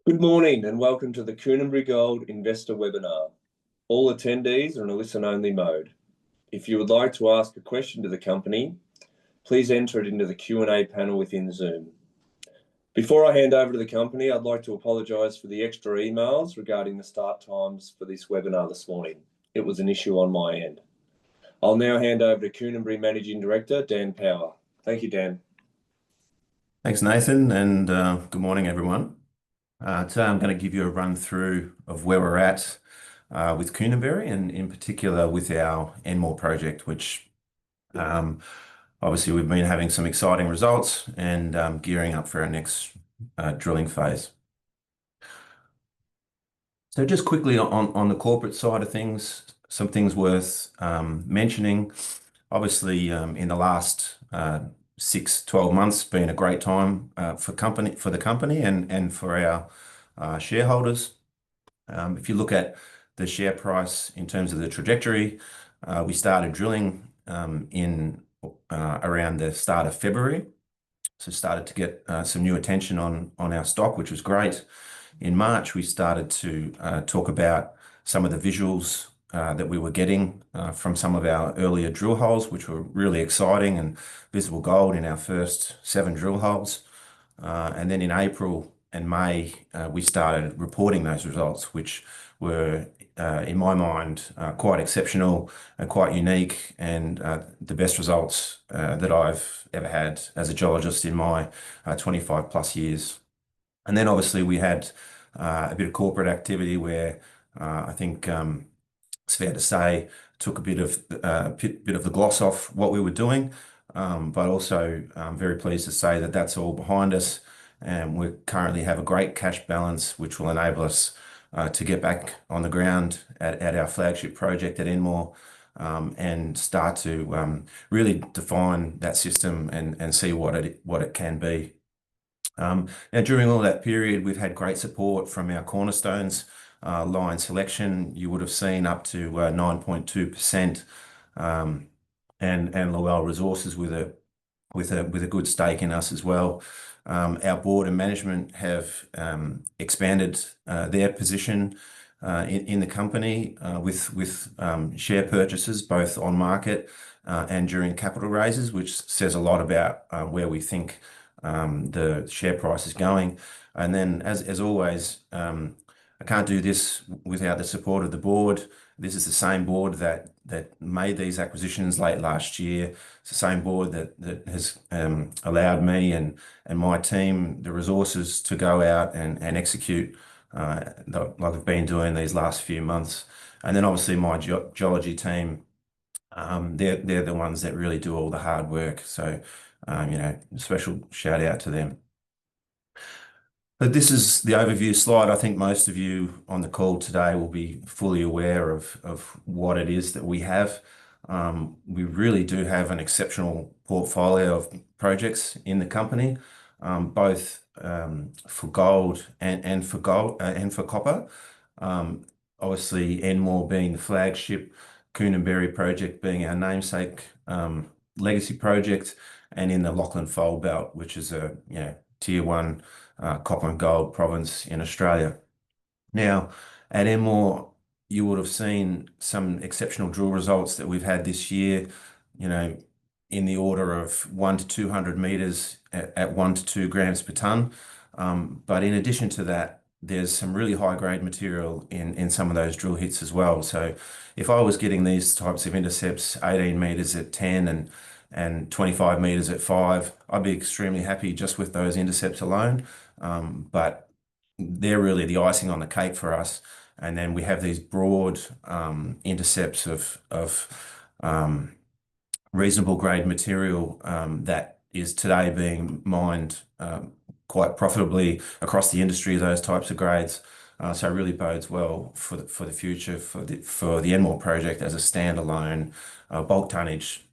Good morning and welcome to the Koonenberry Gold Investor Webinar. All attendees are in a listen-only mode. If you would like to ask a question to the company, please enter it into the Q&A panel within Zoom. Before I hand over to the company, I'd like to apologise for the extra emails regarding the start times for this webinar this morning. It was an issue on my end. I'll now hand over to Koonenberry Managing Director, Dan Power. Thank you, Dan. Thanks, Nathan, and good morning, everyone. Today I'm going to give you a run through of where we're at with Koonenberry and in particular with our Enmore project, which obviously we've been having some exciting results and gearing up for our next drilling phase. So just quickly on the corporate side of things, some things worth mentioning. Obviously, in the last 6-12 months, been a great time for the company and for our shareholders. If you look at the share price in terms of the trajectory, we started drilling in around the start of February, so started to get some new attention on our stock, which was great. In March, we started to talk about some of the visuals that we were getting from some of our earlier drill holes, which were really exciting, and visible gold in our first 7 drill holes. And then in April and May, we started reporting those results, which were, in my mind, quite exceptional and quite unique, and the best results that I've ever had as a geologist in my 25 plus years. And then obviously we had a bit of corporate activity where I think it's fair to say took a bit of the gloss off what we were doing, but also I'm very pleased to say that that's all behind us, and we currently have a great cash balance which will enable us to get back on the ground at our flagship project at Enmore, and start to really define that system and see what it can be. Now, during all that period, we've had great support from our cornerstones. Line selection, you would have seen up to 9.2%, and Lowell Resources with a good stake in us as well. Our board and management have expanded their position in the company with share purchases both on market and during capital raises, which says a lot about where we think the share price is going. And then, as always, I can't do this without the support of the board. This is the same board that made these acquisitions late last year. It's the same board that has allowed me and my team the resources to go out and execute like I've been doing these last few months. And then obviously my geology team, they're the ones that really do all the hard work. So, special shout out to them. But this is the overview slide. I think most of you on the call today will be fully aware of what it is that we have. We really do have an exceptional portfolio of projects in the company, both for gold and for copper. Obviously, Enmore being the flagship, Koonenberry project being our namesake legacy project, and in the Lachlan Fold Belt, which is a tier 1 copper and gold province in Australia. Now, at Enmore, you would have seen some exceptional drill results that we've had this year, in the order of 1 to 200 meters at 1 to 2 grams per ton. But in addition to that, there's some really high grade material in some of those drill hits as well. So if I was getting these types of intercepts, 18 meters at 10 and 25 meters at 5, I'd be extremely happy just with those intercepts alone. But they're really the icing on the cake for us. And then we have these broad intercepts of reasonable grade material that is today being mined quite profitably across the industry, those types of grades. So it really bodes well for the future for the Enmore project as a standalone bulk tonnage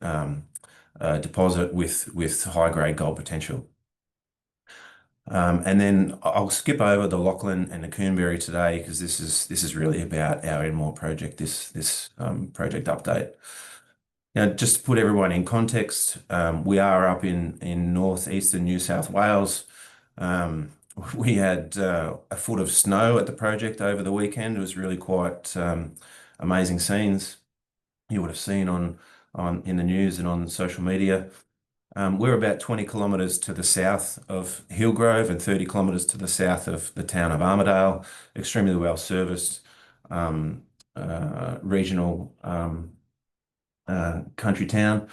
deposit with high grade gold potential. And then I'll skip over the Lachlan and the Koonenberry today because this is really about our Enmore project, this project update. Now, just to put everyone in context, we are up in northeastern New South Wales. we had a foot of snow at the project over the weekend. It was really quite amazing scenes you would have seen on in the news and on social media. We're about 20 kilometres to the south of Hillgrove and 30 kilometres to the south of the town of Armidale. Extremely well serviced regional country town.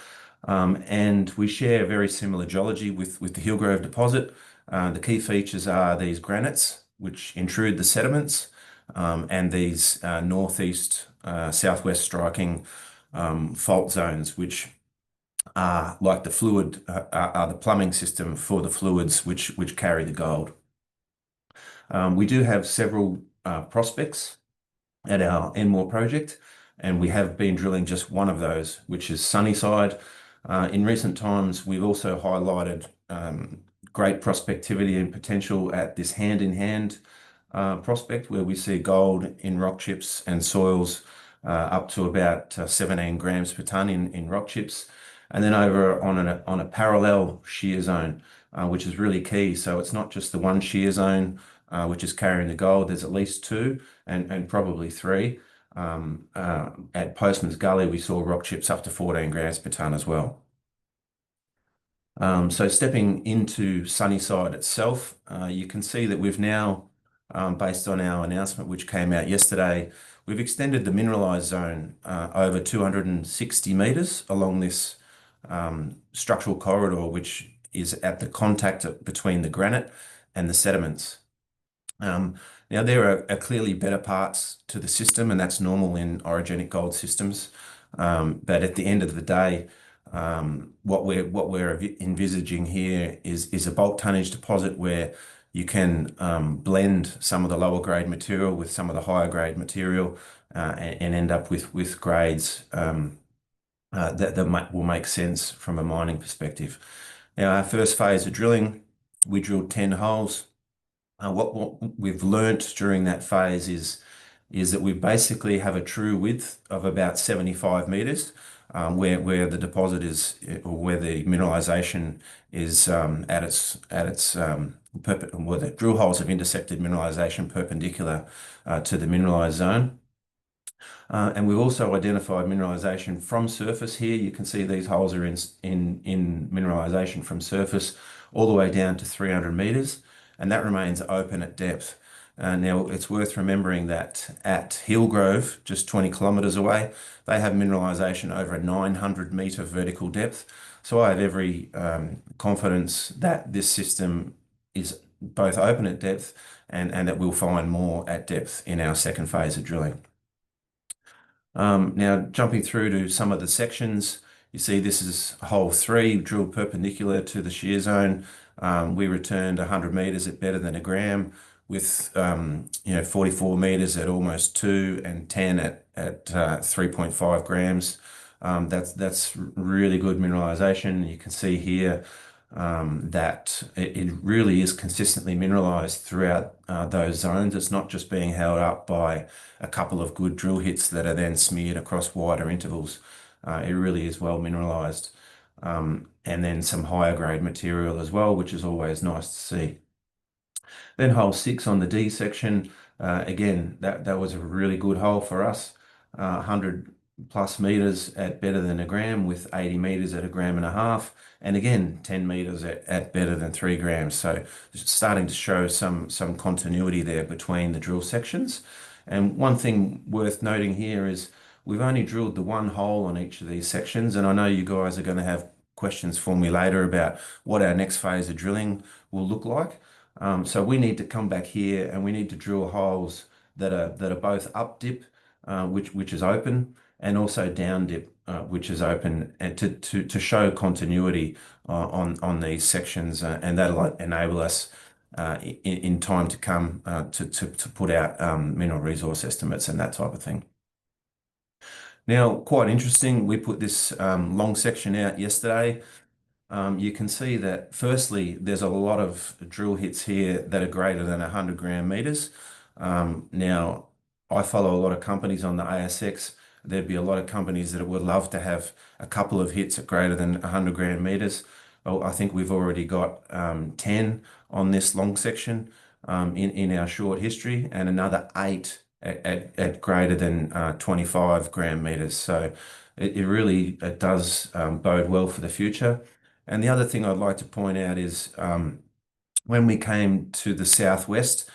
And we share very similar geology with the Hillgrove deposit. The key features are these granites, which intrude the sediments, and these northeast, southwest striking fault zones, which are like the fluid, are the plumbing system for the fluids which carry the gold. We do have several prospects at our Enmore project, and we have been drilling just one of those, which is Sunnyside. In recent times, we've also highlighted great prospectivity and potential at this hand-in-hand prospect, where we see gold in rock chips and soils up to about 17 grams per tonne in rock chips. And then over on a parallel shear zone, which is really key. So it's not just the one shear zone which is carrying the gold. There's at least two and probably three. At Postman's Gully, we saw rock chips up to 14 grams per tonne as well. So stepping into Sunnyside itself, you can see that we've now, based on our announcement which came out yesterday, we've extended the mineralised zone over 260 metres along this structural corridor, which is at the contact between the granite and the sediments. Now, there are clearly better parts to the system, and that's normal in orogenic gold systems. But at the end of the day, what we're envisaging here is a bulk tonnage deposit where you can blend some of the lower grade material with some of the higher grade material and end up with grades that will make sense from a mining perspective. Now, our first phase of drilling, we drilled 10 holes. What we've learnt during that phase is that we basically have a true width of about 75 metres, where the deposit is, or where the mineralisation is at its where the drill holes have intersected mineralisation perpendicular to the mineralised zone. And we've also identified mineralisation from surface here. You can see these holes are in mineralisation from surface all the way down to 300 metres, and that remains open at depth. Now, it's worth remembering that at Hillgrove, just 20 kilometres away, they have mineralisation over a 900-metre vertical depth. So I have every confidence that this system is both open at depth and that we'll find more at depth in our second phase of drilling. Now, jumping through to some of the sections, you see this is hole 3, drilled perpendicular to the shear zone. We returned 100 metres at better than a gram, with 44 metres at almost 2 and 10 at 3.5 grams. That's really good mineralisation. You can see here that it really is consistently mineralised throughout those zones. It's not just being held up by a couple of good drill hits that are then smeared across wider intervals. It really is well mineralised. And then some higher grade material as well, which is always nice to see. Then hole 6 on the D section, again, that was a really good hole for us. 100 plus metres at better than a gram, with 80 metres at a gram and a half, and again 10 metres at better than 3 grams. So starting to show some continuity there between the drill sections. And one thing worth noting here is we've only drilled the one hole on each of these sections, and I know you guys are going to have questions for me later about what our next phase of drilling will look like. So we need to come back here and we need to drill holes that are both up dip, which is open, and also down dip, which is open, and to show continuity on these sections, and that'll enable us in time to come to put out mineral resource estimates and that type of thing. Now, quite interesting, we put this long section out yesterday. You can see that firstly, there's a lot of drill hits here that are greater than 100 gram meters. Now, I follow a lot of companies on the ASX. There'd be a lot of companies that would love to have a couple of hits at greater than 100 gram meters. I think we've already got 10 on this long section in our short history, and another 8 at greater than 25 gram meters. So it really does bode well for the future. And the other thing I'd like to point out is when we came to the southwest,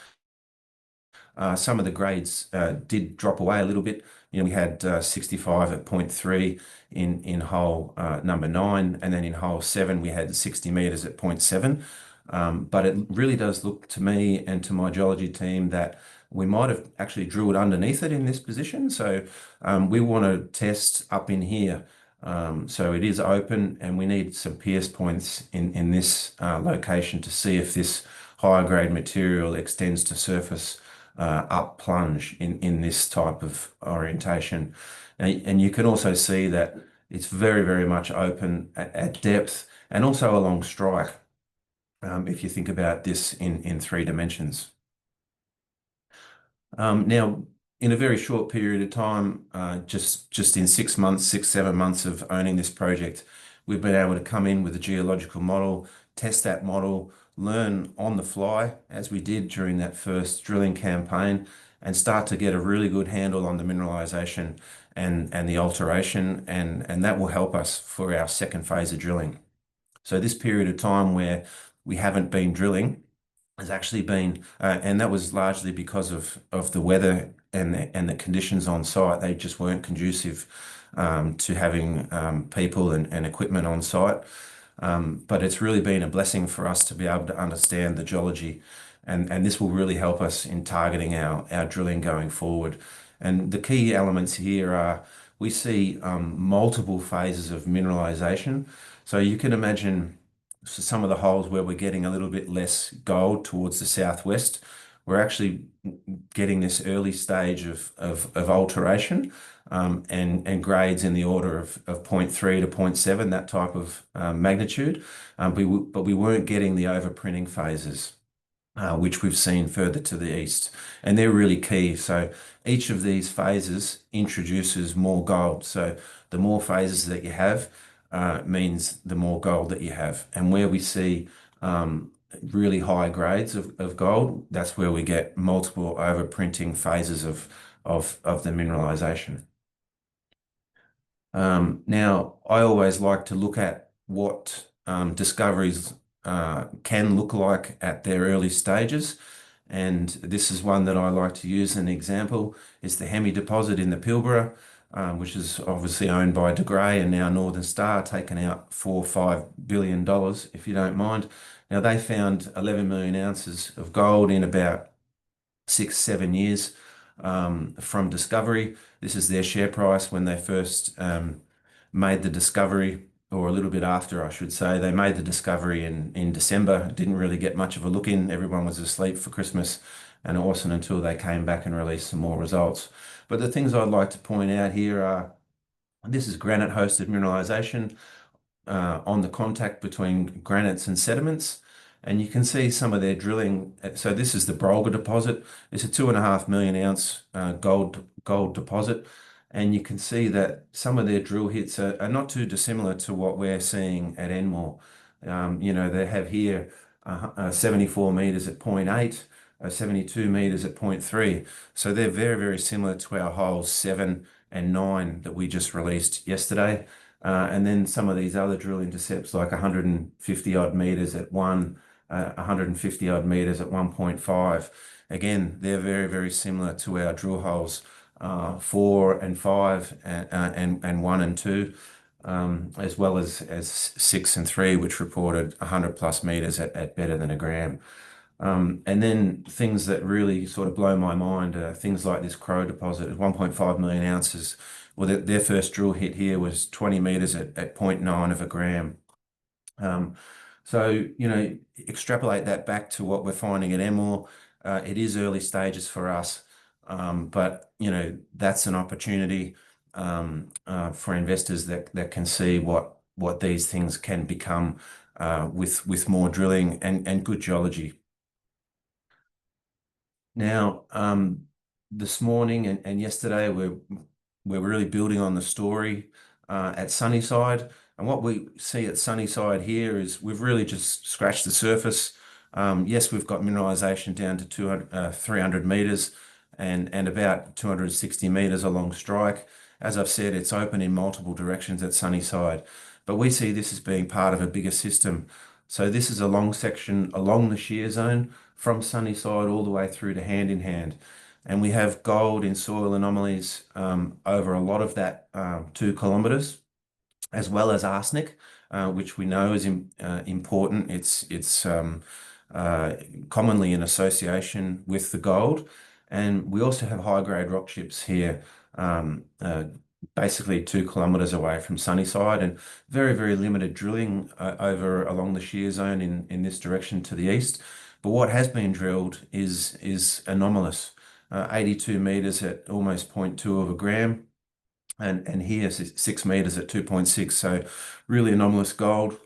some of the grades did drop away a little bit. We had 65 at 0.3 in hole number 9, and then in hole 7 we had 60 meters at 0.7. But it really does look to me and to my geology team that we might have actually drilled underneath it in this position. So we want to test up in here. So it is open, and we need some pierce points in this location to see if this higher grade material extends to surface up plunge in this type of orientation. And you can also see that it's very, very much open at depth and also along strike, if you think about this in 3 dimensions. Now, in a very short period of time, just in 6 months, 7 months of owning this project, we've been able to come in with a geological model, test that model, learn on the fly as we did during that first drilling campaign, and start to get a really good handle on the mineralization and the alteration, and that will help us for our second phase of drilling. So this period of time where we haven't been drilling has actually been, and that was largely because of the weather and the conditions on site. They just weren't conducive to having people and equipment on site. But it's really been a blessing for us to be able to understand the geology, and this will really help us in targeting our drilling going forward. And the key elements here are we see multiple phases of mineralization. So you can imagine some of the holes where we're getting a little bit less gold towards the southwest, we're actually getting this early stage of alteration and grades in the order of 0.3 to 0.7, that type of magnitude. But we weren't getting the overprinting phases, which we've seen further to the east. And they're really key. So each of these phases introduces more gold. So the more phases that you have means the more gold that you have. And where we see really high grades of gold, that's where we get multiple overprinting phases of the mineralization. Now, I always like to look at what discoveries can look like at their early stages. And this is one that I like to use as an example. It's the Hemi deposit in the Pilbara, which is obviously owned by De Grey and now Northern Star, taken out $4-5 billion, if you don't mind. Now, they found 11 million ounces of gold in about 6-7 years from discovery. This is their share price when they first made the discovery, or a little bit after, I should say. They made the discovery in December, didn't really get much of a look in. Everyone was asleep for Christmas, and it wasn't until they came back and released some more results. But the things I'd like to point out here are, this is granite-hosted mineralization on the contact between granites and sediments. And you can see some of their drilling. So this is the Wilga deposit. It's a 2.5 million ounce gold deposit. And you can see that some of their drill hits are not too dissimilar to what we're seeing at Enmore. They have here 74 meters at 0.8, 72 meters at 0.3. So they're very, very similar to our holes 7 and 9 that we just released yesterday. And then some of these other drill intercepts, like 150 odd meters at 1, 150 odd meters at 1.5. Again, they're very, very similar to our drill holes 4 and 5 and 1 and 2, as well as 6 and 3, which reported 100 plus meters at better than a gram. And then things that really sort of blow my mind are things like this Crow deposit at 1.5 million ounces. Well, their first drill hit here was 20 meters at 0.9 of a gram. So, extrapolate that back to what we're finding at Enmore. It is early stages for us, but, that's an opportunity for investors that can see what these things can become with more drilling and good geology. Now, this morning and yesterday, we're really building on the story at Sunnyside. And what we see at Sunnyside here is we've really just scratched the surface. Yes, we've got mineralisation down to 300 metres and about 260 metres along strike. As I've said, it's open in multiple directions at Sunnyside, but we see this as being part of a bigger system. So this is a long section along the shear zone from Sunnyside all the way through to Hand in Hand. And we have gold in soil anomalies over a lot of that 2 kilometres, as well as arsenic, which we know is important. It's commonly in association with the gold. And we also have high-grade rock chips here, basically 2 kilometres away from Sunnyside, and very, very limited drilling over along the shear zone in this direction to the east. But what has been drilled is anomalous. 82 metres at almost 0.2 of a gram, and here 6 metres at 2.6. So really anomalous gold,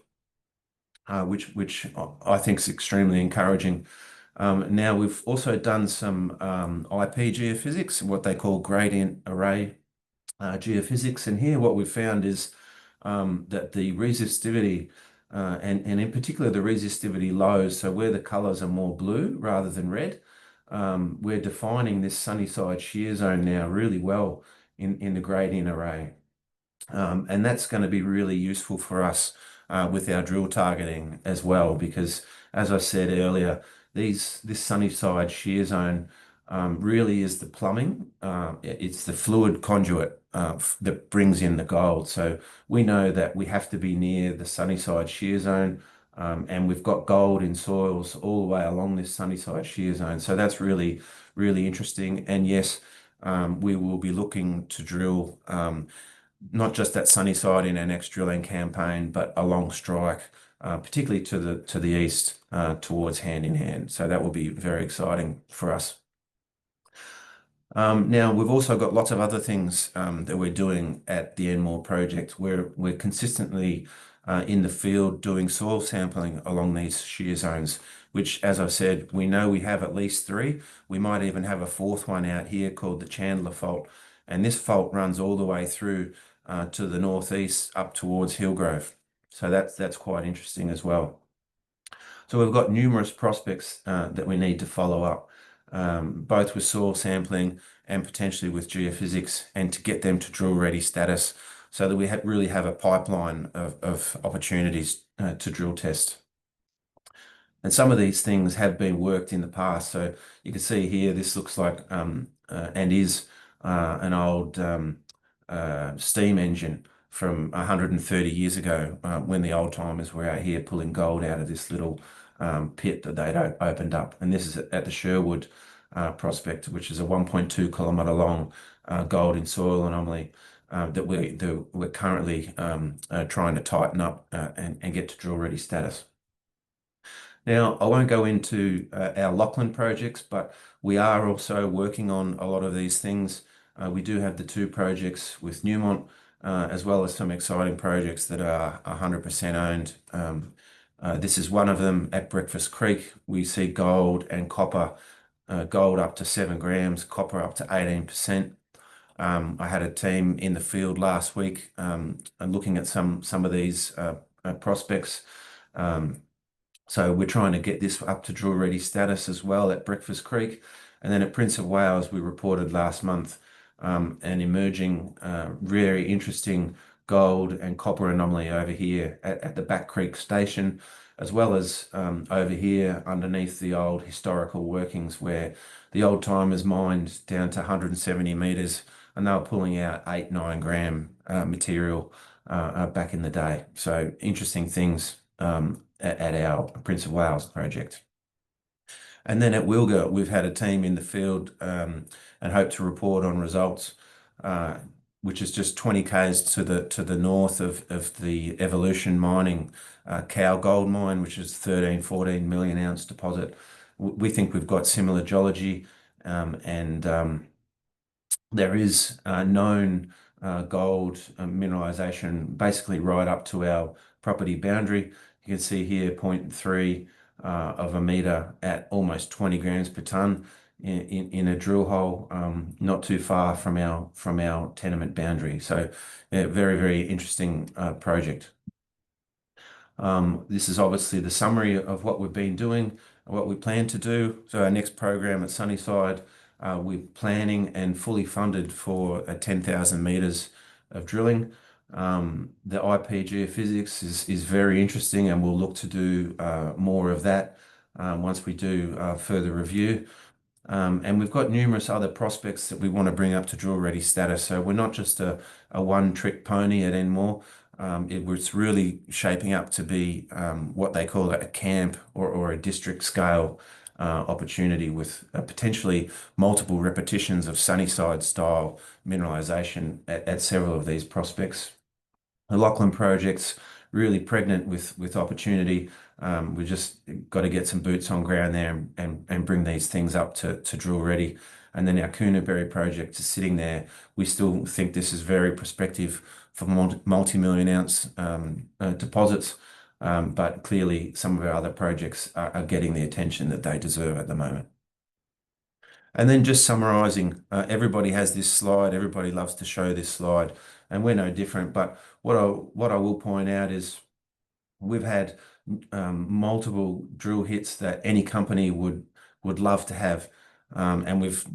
which I think is extremely encouraging. Now we've also done some IP geophysics, what they call gradient array geophysics, and here what we've found is that the resistivity and in particular the resistivity lows, so where the colours are more blue rather than red, we're defining this Sunnyside shear zone now really well in the gradient array. And that's going to be really useful for us with our drill targeting as well, because as I said earlier, this Sunnyside shear zone really is the plumbing. It's the fluid conduit that brings in the gold. So we know that we have to be near the Sunnyside shear zone, and we've got gold in soils all the way along this Sunnyside shear zone. So that's really, really interesting. And yes, we will be looking to drill not just at Sunnyside in our next drilling campaign, but along strike, particularly to the east, towards Hand in Hand. So that will be very exciting for us. Now we've also got lots of other things that we're doing at the Enmore project. We're consistently in the field doing soil sampling along these shear zones, which, as I've said, we know we have at least 3. We might even have a 4th one out here called the Chandler Fault, and this fault runs all the way through to the northeast up towards Hillgrove. So that's quite interesting as well. So we've got numerous prospects that we need to follow up, both with soil sampling and potentially with geophysics, and to get them to drill ready status so that we really have a pipeline of opportunities to drill test. And some of these things have been worked in the past. So you can see here, this looks like and is an old steam engine from 130 years ago, when the old timers were out here pulling gold out of this little pit that they'd opened up. And this is at the Sherwood prospect, which is a 1.2 kilometre long gold in soil anomaly that we're currently trying to tighten up and get to drill ready status. Now, I won't go into our Lachlan projects, but we are also working on a lot of these things. We do have the 2 projects with Newmont, as well as some exciting projects that are 100% owned. This is one of them at Breakfast Creek. We see gold and copper, gold up to 7 grams, copper up to 18%. I had a team in the field last week looking at some of these prospects. So we're trying to get this up to drill ready status as well at Breakfast Creek. And then at Prince of Wales, we reported last month an emerging, very interesting gold and copper anomaly over here at the Back Creek station, as well as over here underneath the old historical workings where the old timers mined down to 170 metres and they were pulling out 8-9 gram material back in the day. So interesting things at our Prince of Wales project. And then at Wilga, we've had a team in the field and hope to report on results, which is just 20 k's to the north of the Evolution Mining Cow Gold Mine, which is 13-14 million ounce deposit. We think we've got similar geology, and there is known gold mineralisation basically right up to our property boundary. You can see here 0.3 of a metre at almost 20 grams per tonne in a drill hole not too far from our tenement boundary. So yeah, very, very interesting project. This is obviously the summary of what we've been doing, what we plan to do. So our next program at Sunnyside, we're planning and fully funded for 10,000 meters of drilling. The IP geophysics is very interesting, and we'll look to do more of that once we do further review. And we've got numerous other prospects that we want to bring up to drill ready status. So we're not just a one-trick pony at Enmore. It's really shaping up to be what they call a camp or a district scale opportunity with potentially multiple repetitions of Sunnyside style mineralization at several of these prospects. The Lachlan project's really pregnant with opportunity. We've just got to get some boots on ground there and bring these things up to drill ready. And then our Koonenberry project is sitting there. We still think this is very prospective for multi-million ounce deposits, but clearly some of our other projects are getting the attention that they deserve at the moment. And then just summarizing, everybody has this slide, everybody loves to show this slide, and we're no different. But what I will point out is we've had multiple drill hits that any company would love to have, and we've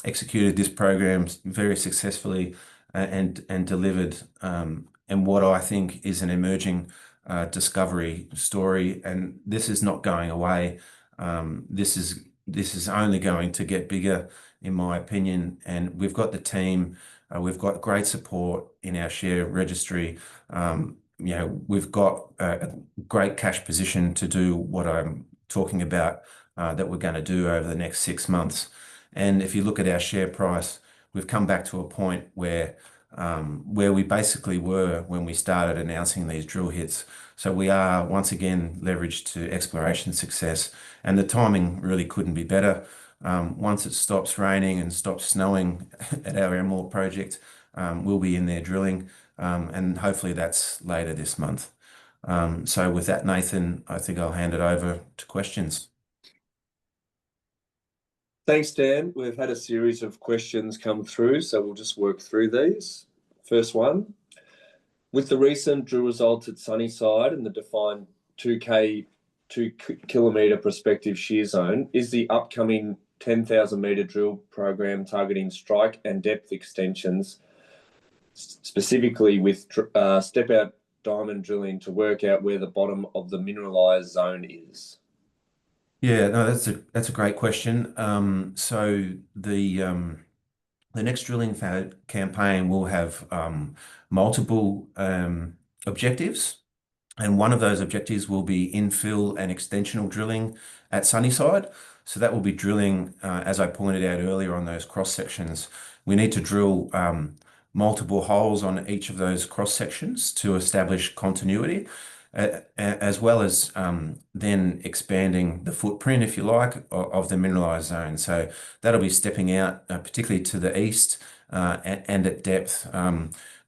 executed this program very successfully and delivered and what I think is an emerging discovery story. And this is not going away. This is only going to get bigger, in my opinion. And we've got the team. We've got great support in our share registry. We've got a great cash position to do what I'm talking about that we're going to do over the next 6 months. And if you look at our share price, we've come back to a point where we basically were when we started announcing these drill hits. So we are once again leveraged to exploration success, and the timing really couldn't be better. Once it stops raining and stops snowing at our Enmore project, we'll be in there drilling, and hopefully that's later this month. So with that, Nathan, I think I'll hand it over to questions. Thanks, Dan. We've had a series of questions come through, so we'll just work through these. First one, with the recent drill results at Sunnyside and the defined 2 kilometre prospective shear zone, is the upcoming 10,000 metre drill program targeting strike and depth extensions, specifically with step-out diamond drilling to work out where the bottom of the mineralised zone is? Yeah, no, that's a great question. So the next drilling campaign will have multiple objectives, and one of those objectives will be infill and extensional drilling at Sunnyside. So that will be drilling, as I pointed out earlier on those cross sections. We need to drill multiple holes on each of those cross sections to establish continuity, as well as then expanding the footprint, if you like, of the mineralized zone. So that'll be stepping out, particularly to the east and at depth.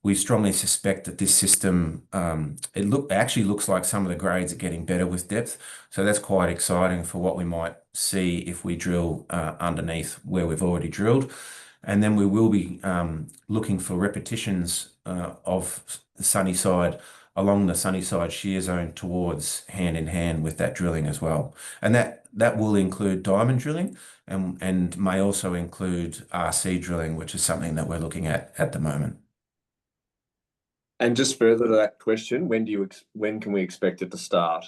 We strongly suspect that this system, actually looks like some of the grades are getting better with depth. So that's quite exciting for what we might see if we drill underneath where we've already drilled. And then we will be looking for repetitions of Sunnyside along the Sunnyside shear zone towards hand in hand with that drilling as well. And that will include diamond drilling and may also include RC drilling, which is something that we're looking at the moment. And just further to that question, when can we expect it to start?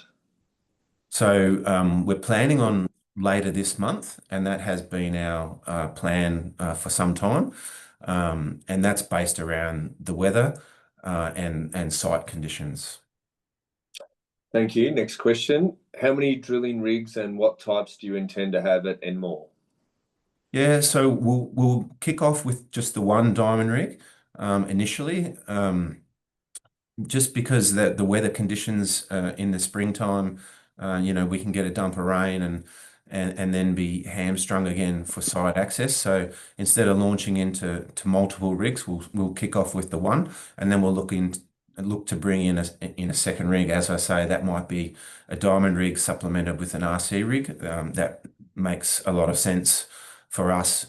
So we're planning on later this month, and that has been our plan for some time. And that's based around the weather and site conditions. Thank you. Next question. How many drilling rigs and what types do you intend to have at Enmore? Yeah, so we'll kick off with just the one diamond rig initially, just because the weather conditions in the springtime, we can get a dump of rain and then be hamstrung again for site access. So instead of launching into multiple rigs, we'll kick off with the one, and then we'll look to bring in a second rig. As I say, that might be a diamond rig supplemented with an RC rig. That makes a lot of sense for us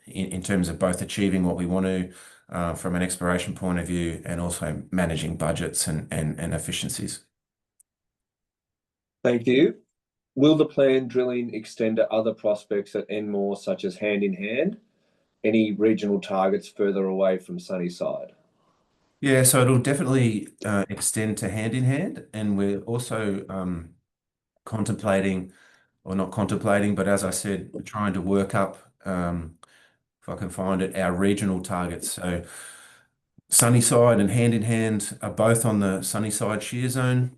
in terms of both achieving what we want to from an exploration point of view, and also managing budgets and efficiencies. Thank you. Will the planned drilling extend to other prospects at Enmore, such as Hand in Hand? Any regional targets further away from Sunnyside? Yeah, so it'll definitely extend to Hand in Hand, and we're also contemplating, or not contemplating, but as I said, we're trying to work up, if I can find it, our regional targets. So Sunnyside and Hand in Hand are both on the Sunnyside shear zone.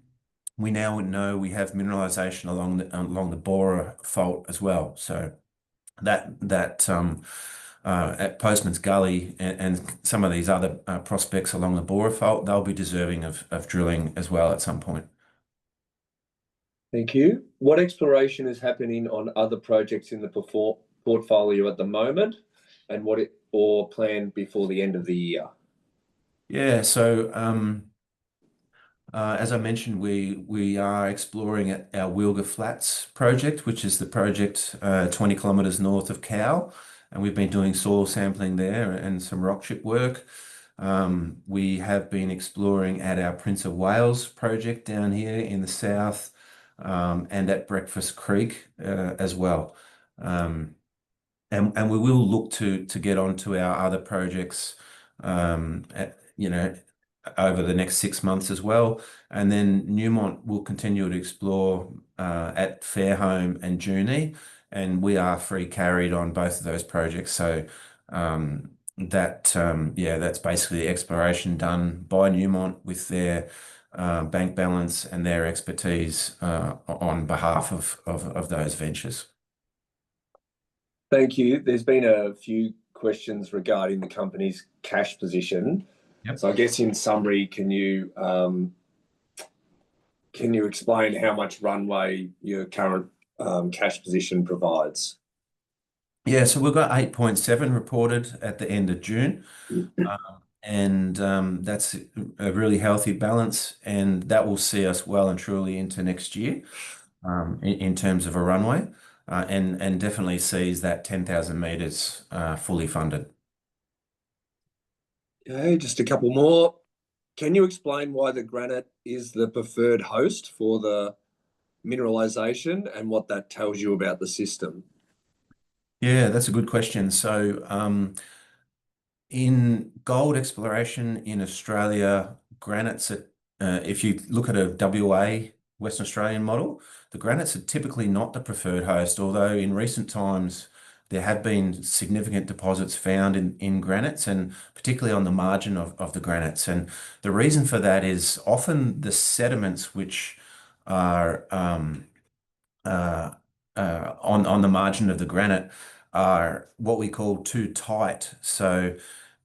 We now know we have mineralisation along the Borer fault as well. So that at Postman's Gully and some of these other prospects along the Borer fault, they'll be deserving of drilling as well at some point. Thank you. What exploration is happening on other projects in the portfolio at the moment, and or planned before the end of the year? Yeah, so as I mentioned, we are exploring at our Wilga Flats project, which is the project 20 kilometres north of Cow, and we've been doing soil sampling there and some rock chip work. We have been exploring at our Prince of Wales project down here in the south, and at Breakfast Creek as well. And we will look to get onto our other projects, over the next 6 months as well. And then Newmont will continue to explore at Fairholme and Junee, and we are free carried on both of those projects. So that's basically exploration done by Newmont with their bank balance and their expertise on behalf of those ventures. Thank you. There's been a few questions regarding the company's cash position. Yep. So I guess in summary, can you explain how much runway your current cash position provides? Yeah, so we've got 8.7 reported at the end of June. And that's a really healthy balance, and that will see us well and truly into next year in terms of a runway, and definitely sees that 10,000 meters fully funded. Okay, just a couple more. Can you explain why the granite is the preferred host for the mineralization and what that tells you about the system? Yeah, that's a good question. So in gold exploration in Australia, granites are, if you look at a WA, Western Australian model, the granites are typically not the preferred host, although in recent times there have been significant deposits found in granites, and particularly on the margin of the granites. And the reason for that is often the sediments which are on the margin of the granite are what we call too tight. So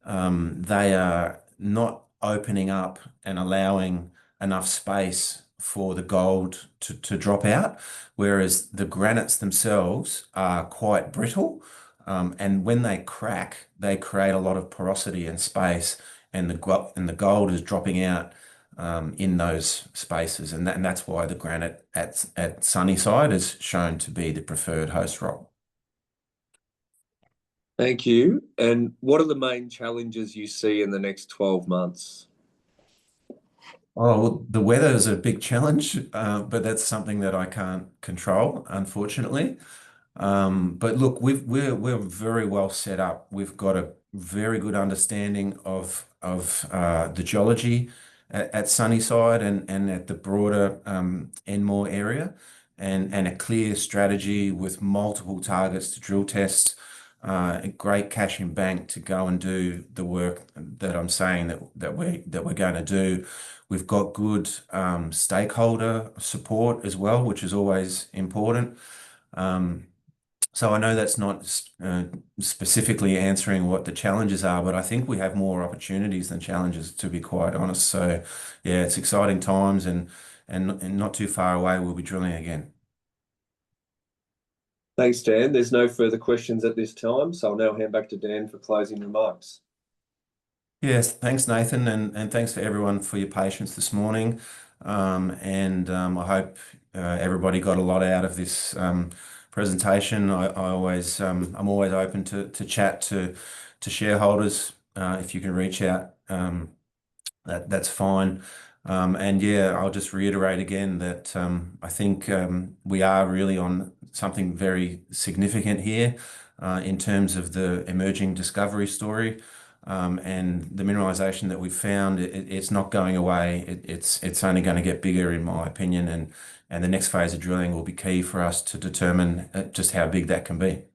they are not opening up and allowing enough space for the gold to drop out, whereas the granites themselves are quite brittle. And when they crack, they create a lot of porosity and space, and the gold is dropping out in those spaces, and that's why the granite at Sunnyside is shown to be the preferred host rock. Thank you. And what are the main challenges you see in the next 12 months? Oh, well, the weather is a big challenge, but that's something that I can't control, unfortunately. But look, we're very well set up. We've got a very good understanding of the geology at Sunnyside and at the broader Enmore area, and a clear strategy with multiple targets to drill test, a great cash in bank to go and do the work that I'm saying that we're going to do. We've got good stakeholder support as well, which is always important. So I know that's not specifically answering what the challenges are, but I think we have more opportunities than challenges, to be quite honest. So yeah, it's exciting times, and not too far away, we'll be drilling again. Thanks, Dan. There's no further questions at this time, so I'll now hand back to Dan for closing remarks. Yes, thanks, Nathan, and thanks for everyone for your patience this morning. I hope everybody got a lot out of this presentation. I'm always open to chat to shareholders if you can reach out, that's fine. And yeah, I'll just reiterate again that I think we are really on something very significant here in terms of the emerging discovery story. And the mineralization that we've found, it's not going away. It's only going to get bigger, in my opinion. And the next phase of drilling will be key for us to determine just how big that can be.